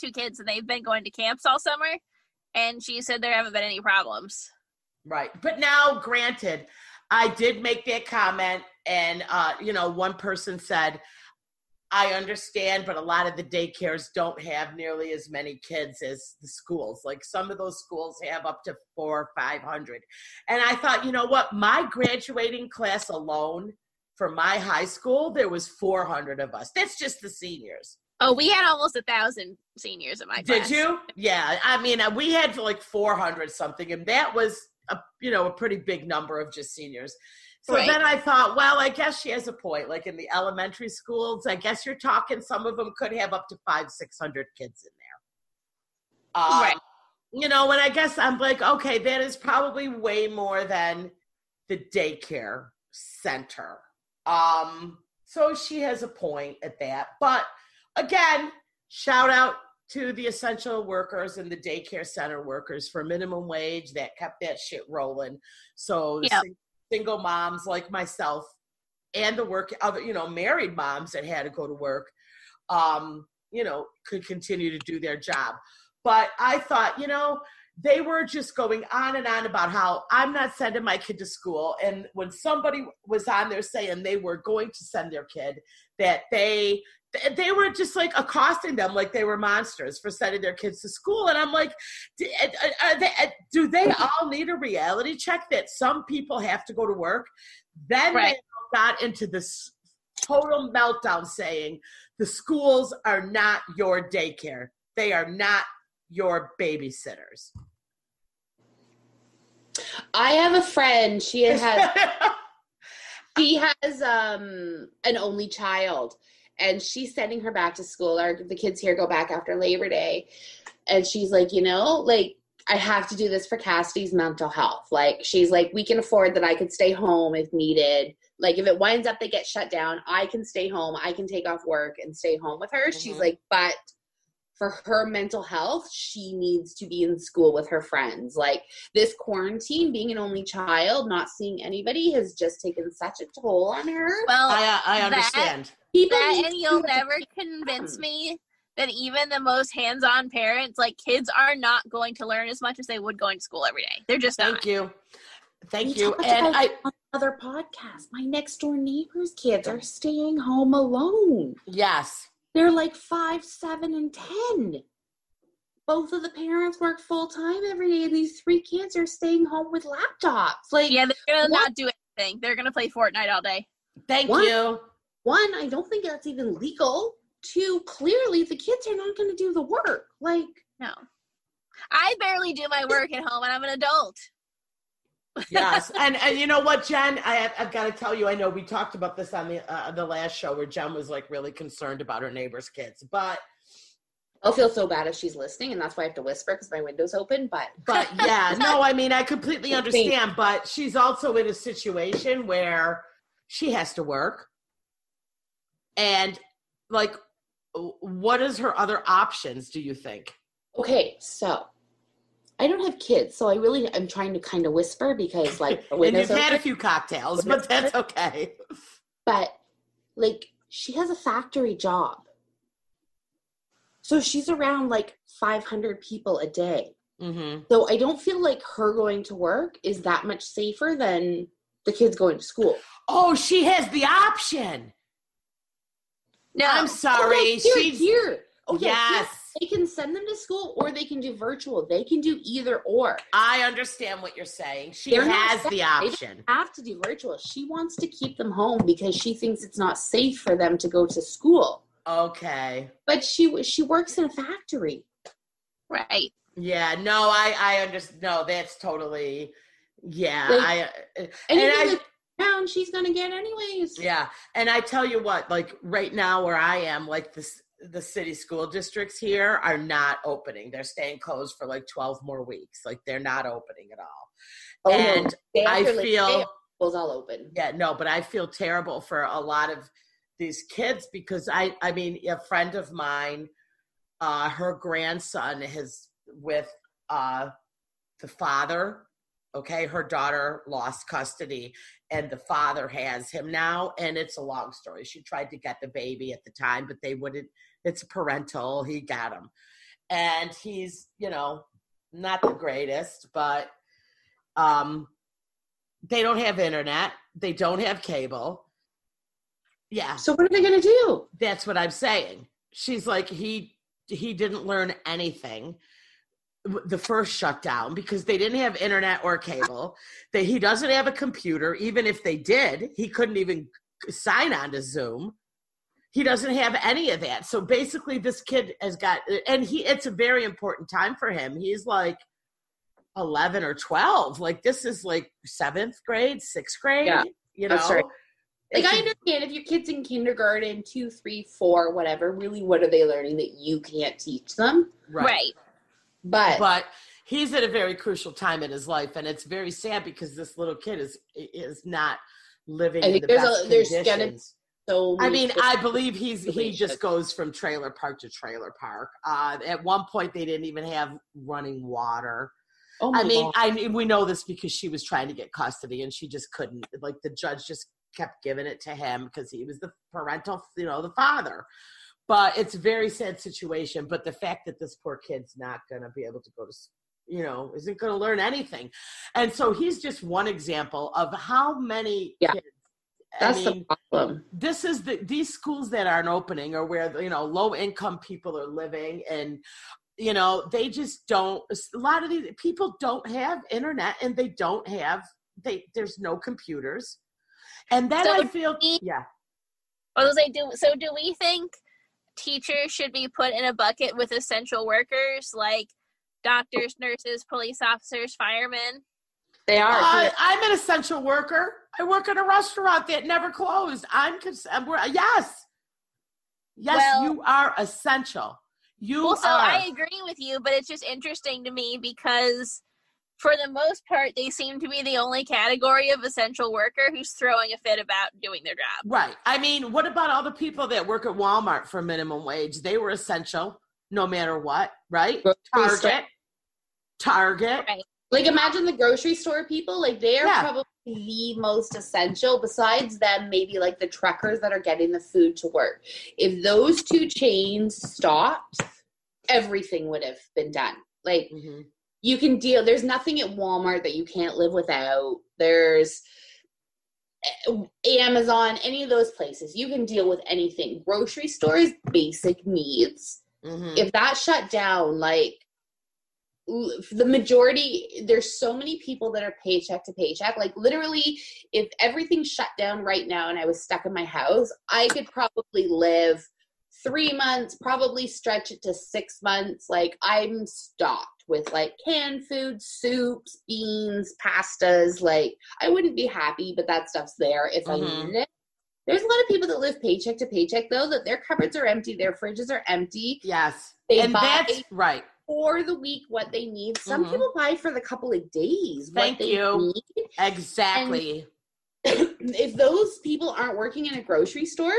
2 kids, and they've been going to camps all summer, and she said there haven't been any problems. Right. But now, granted, I did make that comment, and, one person said, I understand, but a lot of the daycares don't have nearly as many kids as the schools. Like some of those schools have up to 400 or 500. And I thought, you know what? My graduating class alone for my high school, there was 400 of us. That's just the seniors. Oh, we had almost 1,000 seniors in my class. Did you? Yeah. I mean, we had like 400 something, and that was a pretty big number of just seniors. So right. Then I thought, well, I guess she has a point. Like in the elementary schools, I guess you're talking, some of them could have up to 500-600 kids in there. Right. And I guess I'm like, okay, that is probably way more than the daycare center. So she has a point at that. But again, shout out to the essential workers and the daycare center workers for minimum wage that kept that shit rolling. So single moms like myself and the married moms that had to go to work, could continue to do their job. But I thought, they were just going on and on about how I'm not sending my kid to school. And when somebody was on there saying they were going to send their kid, that they were just like accosting them like they were monsters for sending their kids to school. And I'm like, do they all need a reality check that some people have to go to work? Then They got into this total meltdown saying the schools are not your daycare. They are not your babysitters. I have a friend. She has an only child. And she's sending her back to school. The kids here go back after Labor Day. And she's like, I have to do this for Cassidy's mental health. Like, she's like, we can afford that I could stay home if needed. Like, if it winds up they get shut down, I can stay home. I can take off work and stay home with her. Mm-hmm. She's like, but for her mental health, she needs to be in school with her friends. Like, this quarantine, being an only child, not seeing anybody has just taken such a toll on her. Well, I understand. And you'll never convince me that even the most hands-on parents, like, kids are not going to learn as much as they would going to school every day. They're just Thank you. And on another podcast, my next door neighbor's kids are staying home alone. Yes. They're like 5, 7, and 10. Both of the parents work full-time every day, and these 3 kids are staying home with laptops. Like, yeah, they're going to not do anything. They're going to play Fortnite all day. Thank you. 1, I don't think that's even legal. 2, clearly the kids are not going to do the work. Like, no. I barely do my work at home, and I'm an adult. Yes. And you know what, Jen? I've got to tell you, I know we talked about this on the last show where Jen was like really concerned about her neighbor's kids. But I'll feel so bad if she's listening, and that's why I have to whisper because my window's open. But yeah, no, I mean, I completely understand. But she's also in a situation where she has to work. And, like, what is her other options, do you think? Okay, so I don't have kids, so I'm trying to kind of whisper because, like, the and you've had a few cocktails, but that's okay. But, like, she has a factory job. So she's around, like, 500 people a day. Mm-hmm. So I don't feel like her going to work is that much safer than the kids going to school. Oh, she has the option. No, I'm sorry. She's here. Oh, yes. They can send them to school or they can do virtual. They can do either or. I understand what you're saying. She has the option. They don't have to do virtual. She wants to keep them home because she thinks it's not safe for them to go to school. Okay. But she works in a factory. Right. Yeah. No, I understand. No, that's totally. Yeah. She's gonna get anyways. Yeah. And I tell you what, like right now where I am, like the city school districts here are not opening. They're staying closed for like 12 more weeks. Like they're not opening at all. Oh, and no. I feel schools all open. Yeah, no, but I feel terrible for a lot of these kids because I mean, a friend of mine, her grandson is with the father. Okay, her daughter lost custody and the father has him now, and it's a long story. She tried to get the baby at the time, but they wouldn't. It's parental. He got him. and he's, not the greatest, but they don't have internet. They don't have cable. Yeah. So what are they going to do? That's what I'm saying. She's like, he didn't learn anything the first shutdown because they didn't have internet or cable. He doesn't have a computer. Even if they did, he couldn't even sign on to Zoom. He doesn't have any of that. So basically this kid has got, and it's a very important time for him. He's like 11 or 12. Like this is like 7th grade, 6th grade, That's right. Like I understand if your kid's in kindergarten, 2, 3, 4, whatever, really what are they learning that you can't teach them? Right. But he's at a very crucial time in his life, and it's very sad because this little kid is not living in the best conditions. I believe he just goes from trailer park to trailer park. At one point, they didn't even have running water. Oh my God. We know this because she was trying to get custody, and she just couldn't. Like the judge just kept giving it to him because he was the parental, the father. But it's a very sad situation. But the fact that this poor kid's not going to be able to go to, isn't going to learn anything. And so he's just one example of how many kids. That's the problem. This is these schools that aren't opening or where, low income people are living and, they just don't, a lot of these people don't have internet and there's no computers. And then I feel, yeah. Do we think teachers should be put in a bucket with essential workers like doctors, nurses, police officers, firemen? They are. I'm an essential worker. I work at a restaurant that never closed. Yes. Well, you are essential. I agree with you, but it's just interesting to me because for the most part, they seem to be the only category of essential worker who's throwing a fit about doing their job. Right. I mean, what about all the people that work at Walmart for minimum wage? They were essential no matter what, right? Target. Right. Like imagine the grocery store people, like they are probably the most essential besides them, maybe like the truckers that are getting the food to work. If those two chains stopped, everything would have been done. Like you can deal, there's nothing at Walmart that you can't live without. There's Amazon, any of those places, you can deal with anything. Grocery stores, basic needs. If that shut down, like the majority, there's so many people that are paycheck to paycheck. Like literally, if everything shut down right now and I was stuck in my house, I could probably live 3 months, probably stretch it to 6 months. Like I'm stocked with like canned food, soups, beans, pastas. Like I wouldn't be happy, but that stuff's there if I needed it. There's a lot of people that live paycheck to paycheck though, that their cupboards are empty, their fridges are empty. Yes. That's right. For the week what they need. Some people buy for the couple of days what they need. Exactly. And if those people aren't working in a grocery store,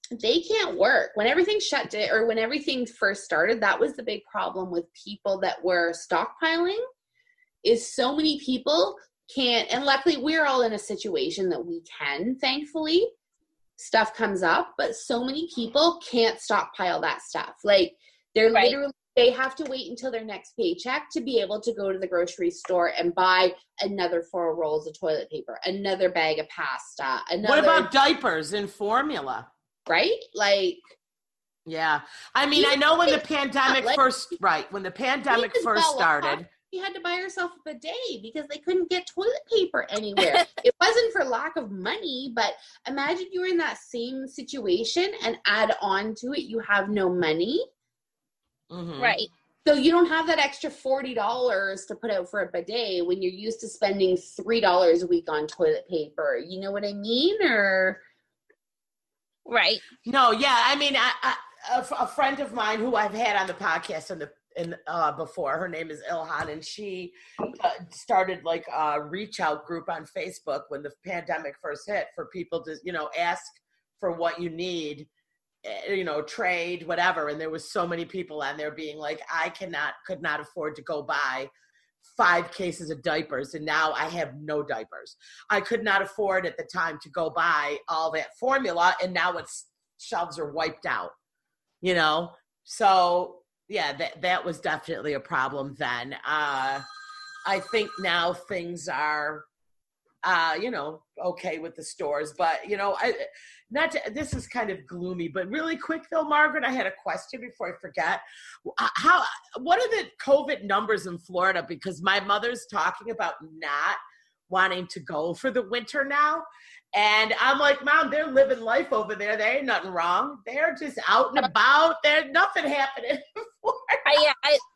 they can't work. When everything shut down or when everything first started, that was the big problem with people that were stockpiling, is so many people can't, and luckily we're all in a situation that we can, thankfully. Stuff comes up, but so many people can't stockpile that stuff. Like they're literally, they have to wait until their next paycheck to be able to go to the grocery store and buy another 4 rolls of toilet paper, another bag of pasta. What about diapers and formula? Right? Like, yeah. I mean, I know when the pandemic first started. She had to buy herself a bidet because they couldn't get toilet paper anywhere. It wasn't for lack of money, but imagine you were in that same situation and add on to it, you have no money. Right. So you don't have that extra $40 to put out for a bidet when you're used to spending $3 a week on toilet paper. You know what I mean? Or right. No, yeah. I mean, a friend of mine who I've had on the podcast before, her name is Ilhan, and she started like a reach out group on Facebook when the pandemic first hit for people to, ask for what you need. Trade, whatever. And there was so many people on there being like, I could not afford to go buy 5 cases of diapers. And now I have no diapers. I could not afford at the time to go buy all that formula. And now shelves are wiped out, So Yeah, that was definitely a problem then. I think now things are, okay with the stores, but this is kind of gloomy, but really quick though, Margaret, I had a question before I forget. What are the COVID numbers in Florida? Because my mother's talking about not wanting to go for the winter now. And I'm like, Mom, they're living life over there. There ain't nothing wrong. They're just out and about. There's nothing happening.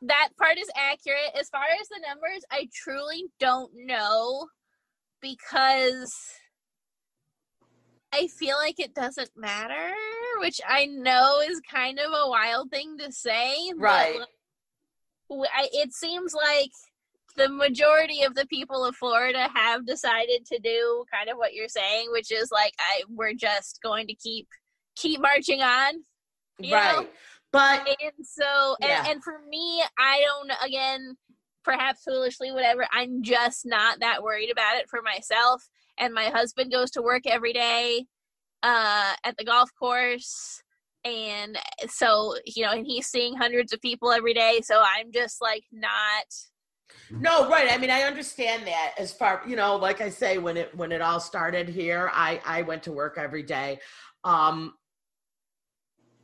That part is accurate. As far as the numbers, I truly don't know, because I feel like it doesn't matter, which I know is kind of a wild thing to say. Right. But it seems like the majority of the people of Florida have decided to do kind of what you're saying, which is like, we're just going to keep marching on. Right. Know? But and so, and for me, I don't, again, perhaps foolishly, whatever, I'm just not that worried about it for myself. And my husband goes to work every day at the golf course. And so, and he's seeing hundreds of people every day. So I'm just like not. No, right. I mean, I understand that as far, like I say, when it all started here, I went to work every day.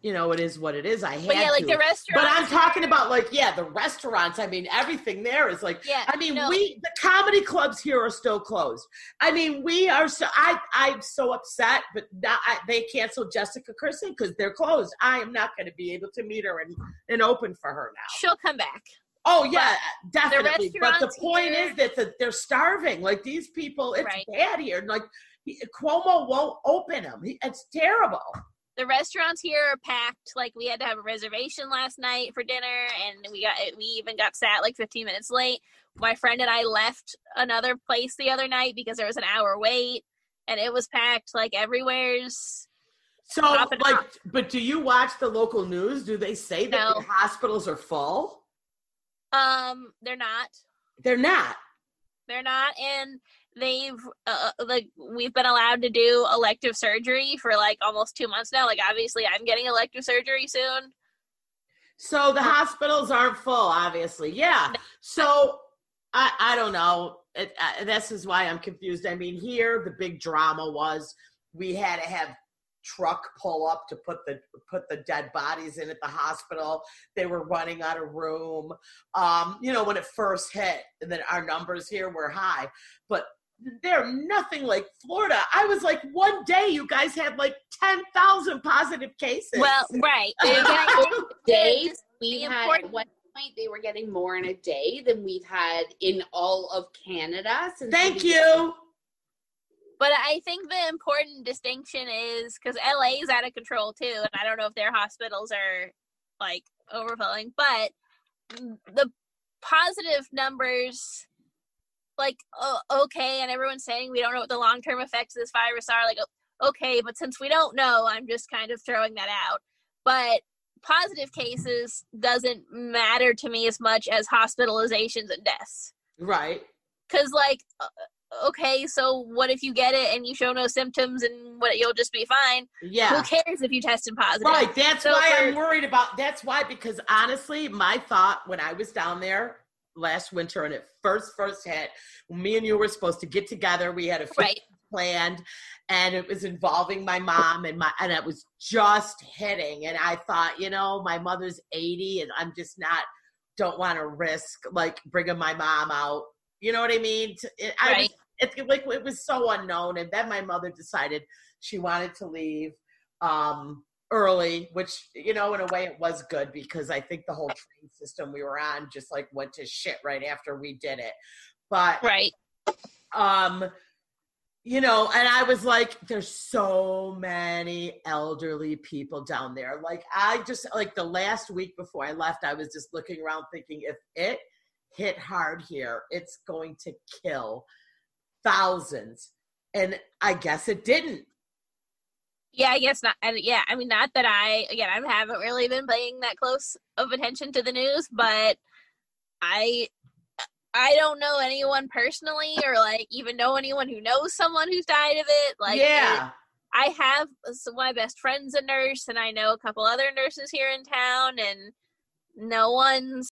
It is what it is. I had to. The restaurants. But I'm talking about the restaurants. I mean, everything there is like, the comedy clubs here are still closed. I mean, we are so, I'm so upset, but now they canceled Jessica Kirsten because they're closed. I am not going to be able to meet her and open for her now. She'll come back. Oh yeah, definitely. But the point is that they're starving. Like these people, it's bad here. Like Cuomo won't open them. It's terrible. The restaurants here are packed. Like we had to have a reservation last night for dinner, and we even got sat like 15 minutes late. My friend and I left another place the other night because there was an hour wait, and it was packed. Like everywhere's. So but do you watch the local news? Do they say that the hospitals are full? They're not. They're not. They're not, and they've we've been allowed to do elective surgery for like almost 2 months now. Like obviously I'm getting elective surgery soon. So the hospitals aren't full, obviously. Yeah. So I don't know. This is why I'm confused. I mean, here the big drama was we had to have truck pull up to put the dead bodies in at the hospital. They were running out of room. When it first hit, and then our numbers here were high, but they're nothing like Florida. I was like, one day you guys had like 10,000 positive cases. Well, right. Days we had at one point they were getting more in a day than we've had in all of Canada since. Thank you. But I think the important distinction is because LA is out of control too, and I don't know if their hospitals are like overflowing, but the positive numbers, like, okay, and everyone's saying we don't know what the long-term effects of this virus are, like, okay, but since we don't know, I'm just kind of throwing that out. But positive cases doesn't matter to me as much as hospitalizations and deaths. Right. Because, like, okay, so what if you get it and you show no symptoms and you'll just be fine? Yeah. Who cares if you tested positive? Right. That's why I'm worried about. That's why, because honestly, my thought when I was down there last winter and it first hit, me and you were supposed to get together. We had a few planned, and it was involving my mom and it was just hitting. And I thought, my mother's 80 and I'm just don't want to risk like bringing my mom out. You know what I mean? It was so unknown. And then my mother decided she wanted to leave early, which, in a way it was good because I think the whole train system we were on just like went to shit right after we did it. But, and I was like, there's so many elderly people down there. Like, I just, like the last week before I left, I was just looking around thinking if it hit hard here, it's going to kill thousands. And I guess it didn't. Yeah, I guess not. And yeah, I mean, not that I haven't really been paying that close of attention to the news, but I don't know anyone personally or like even know anyone who knows someone who's died of it. Like, yeah. I have my best friend's a nurse and I know a couple other nurses here in town, and no one's